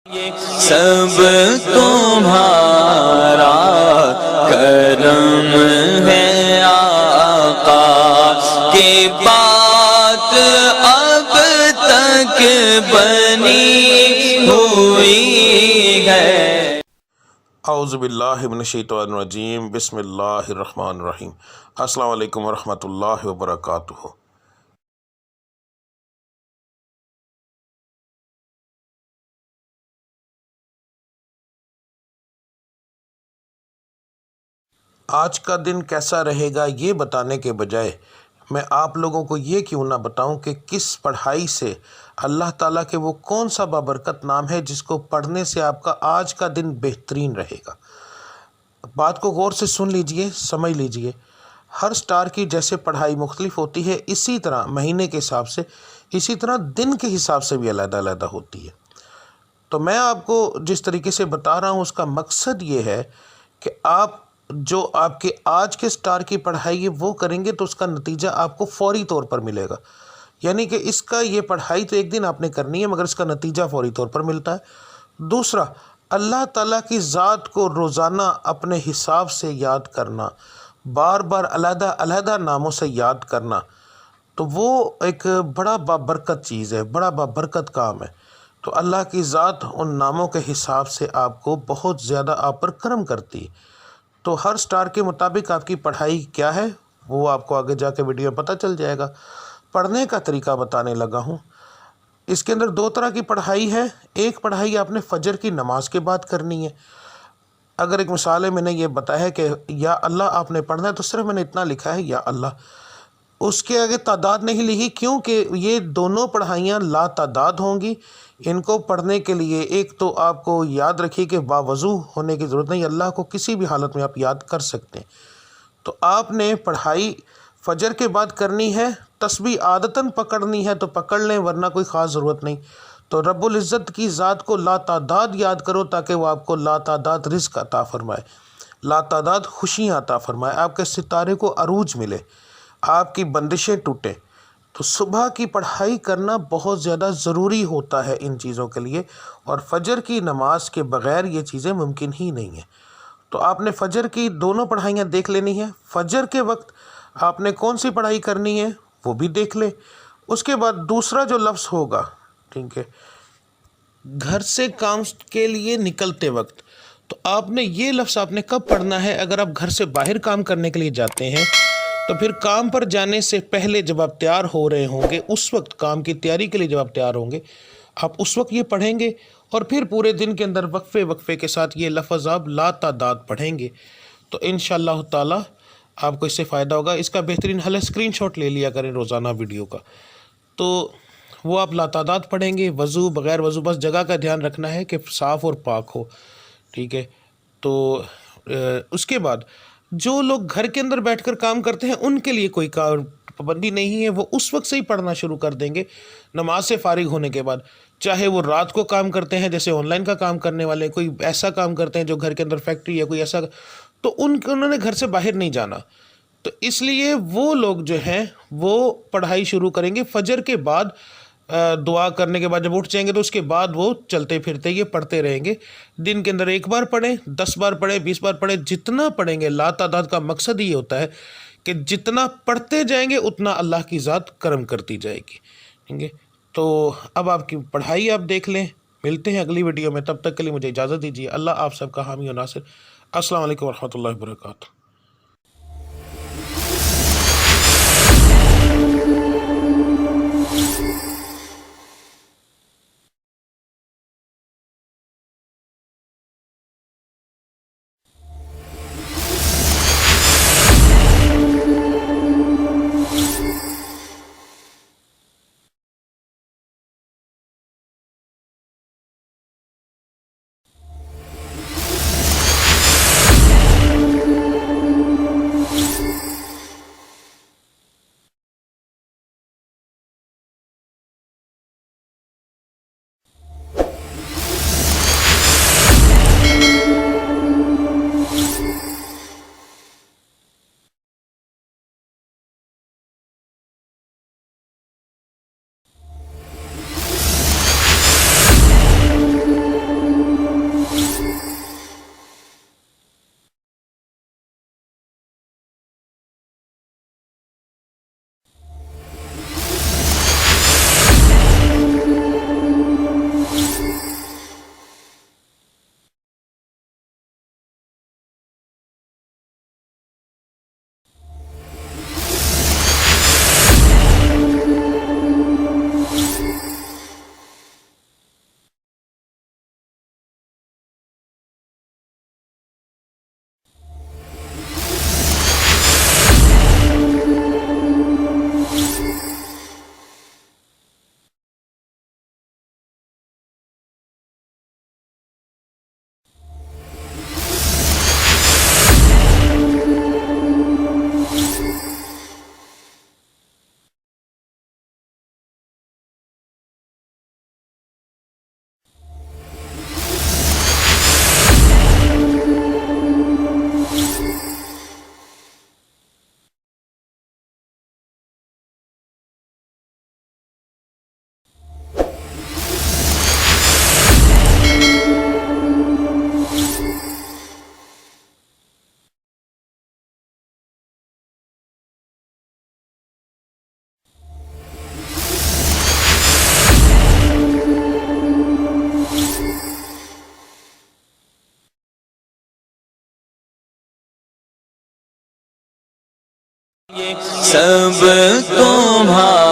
سب تمہارا کرم ہے آقا کی بات اب تک بنی ہوئی ہے۔ اعوذ باللہ من الشیطان الرجیم، بسم اللہ الرحمن الرحیم۔ السلام علیکم ورحمۃ اللہ وبرکاتہ۔ آج کا دن کیسا رہے گا یہ بتانے کے بجائے میں آپ لوگوں کو یہ کیوں نہ بتاؤں کہ کس پڑھائی سے اللہ تعالیٰ کے وہ کون سا بابرکت نام ہے جس کو پڑھنے سے آپ کا آج کا دن بہترین رہے گا۔ بات کو غور سے سن لیجئے، سمجھ لیجئے۔ ہر سٹار کی جیسے پڑھائی مختلف ہوتی ہے، اسی طرح مہینے کے حساب سے، اسی طرح دن کے حساب سے بھی علیحدہ علیحدہ ہوتی ہے۔ تو میں آپ کو جس طریقے سے بتا رہا ہوں اس کا مقصد یہ ہے کہ آپ جو آپ کے آج کے سٹار کی پڑھائی ہے وہ کریں گے تو اس کا نتیجہ آپ کو فوری طور پر ملے گا۔ یعنی کہ اس کا یہ پڑھائی تو ایک دن آپ نے کرنی ہے مگر اس کا نتیجہ فوری طور پر ملتا ہے۔ دوسرا، اللہ تعالیٰ کی ذات کو روزانہ اپنے حساب سے یاد کرنا، بار بار علیحدہ علیحدہ ناموں سے یاد کرنا، تو وہ ایک بڑا بابرکت چیز ہے، بڑا بابرکت کام ہے۔ تو اللہ کی ذات ان ناموں کے حساب سے آپ کو بہت زیادہ آپ پر کرم کرتی ہے۔ تو ہر سٹار کے مطابق آپ کی پڑھائی کیا ہے وہ آپ کو آگے جا کے ویڈیو میں پتہ چل جائے گا۔ پڑھنے کا طریقہ بتانے لگا ہوں۔ اس کے اندر دو طرح کی پڑھائی ہے۔ ایک پڑھائی آپ نے فجر کی نماز کے بعد کرنی ہے۔ اگر ایک مثال ہے، میں نے یہ بتایا ہے کہ یا اللہ آپ نے پڑھنا ہے تو صرف میں نے اتنا لکھا ہے یا اللہ، اس کے آگے تعداد نہیں لکھی کیونکہ یہ دونوں پڑھائیاں لا تعداد ہوں گی۔ ان کو پڑھنے کے لیے ایک تو آپ کو یاد رکھیے کہ باوضو ہونے کی ضرورت نہیں، اللہ کو کسی بھی حالت میں آپ یاد کر سکتے ہیں۔ تو آپ نے پڑھائی فجر کے بعد کرنی ہے، تسبیح عادتاً پکڑنی ہے تو پکڑ لیں ورنہ کوئی خاص ضرورت نہیں۔ تو رب العزت کی ذات کو لا تعداد یاد کرو تاکہ وہ آپ کو لا تعداد رزق عطا فرمائے، لا تعداد خوشیاں عطا فرمائے، آپ کے ستارے کو عروج ملے، آپ کی بندشیں ٹوٹیں۔ تو صبح کی پڑھائی کرنا بہت زیادہ ضروری ہوتا ہے ان چیزوں کے لیے، اور فجر کی نماز کے بغیر یہ چیزیں ممکن ہی نہیں ہیں۔ تو آپ نے فجر کی دونوں پڑھائیاں دیکھ لینی ہیں۔ فجر کے وقت آپ نے کون سی پڑھائی کرنی ہے وہ بھی دیکھ لیں۔ اس کے بعد دوسرا جو لفظ ہوگا، ٹھیک ہے، گھر سے کام کے لیے نکلتے وقت، تو آپ نے یہ لفظ آپ نے کب پڑھنا ہے؟ اگر آپ گھر سے باہر کام کرنے کے لیے جاتے ہیں تو پھر کام پر جانے سے پہلے جب آپ تیار ہو رہے ہوں گے، اس وقت کام کی تیاری کے لیے جب آپ تیار ہوں گے، آپ اس وقت یہ پڑھیں گے، اور پھر پورے دن کے اندر وقفے وقفے کے ساتھ یہ لفظ آپ لا تعداد پڑھیں گے۔ تو انشاءاللہ تعالی آپ کو اس سے فائدہ ہوگا۔ اس کا بہترین حل ہے اسکرین شاٹ لے لیا کریں روزانہ ویڈیو کا، تو وہ آپ لا تعداد پڑھیں گے، وضو بغیر وضو، بس جگہ کا دھیان رکھنا ہے کہ صاف اور پاک ہو، ٹھیک ہے۔ تو اس کے بعد جو لوگ گھر کے اندر بیٹھ کر کام کرتے ہیں ان کے لیے کوئی پابندی نہیں ہے، وہ اس وقت سے ہی پڑھنا شروع کر دیں گے نماز سے فارغ ہونے کے بعد، چاہے وہ رات کو کام کرتے ہیں جیسے آن لائن کا کام کرنے والے، کوئی ایسا کام کرتے ہیں جو گھر کے اندر فیکٹری ہے کوئی ایسا، تو انہوں نے گھر سے باہر نہیں جانا، تو اس لیے وہ لوگ جو ہیں وہ پڑھائی شروع کریں گے فجر کے بعد۔ دعا کرنے کے بعد جب اٹھ جائیں گے تو اس کے بعد وہ چلتے پھرتے یہ پڑھتے رہیں گے۔ دن کے اندر ایک بار پڑھیں، 10 بار پڑھیں، 20 بار پڑھیں، جتنا پڑھیں گے۔ لا تعداد کا مقصد یہ ہوتا ہے کہ جتنا پڑھتے جائیں گے اتنا اللہ کی ذات کرم کرتی جائے گی، ٹھیک ہے۔ تو اب آپ کی پڑھائی آپ دیکھ لیں۔ ملتے ہیں اگلی ویڈیو میں، تب تک کے لیے مجھے اجازت دیجیے۔ اللہ آپ سب کا حامی و ناصر۔ السلام علیکم ورحمۃ اللہ وبرکاتہ۔ سب تمہارا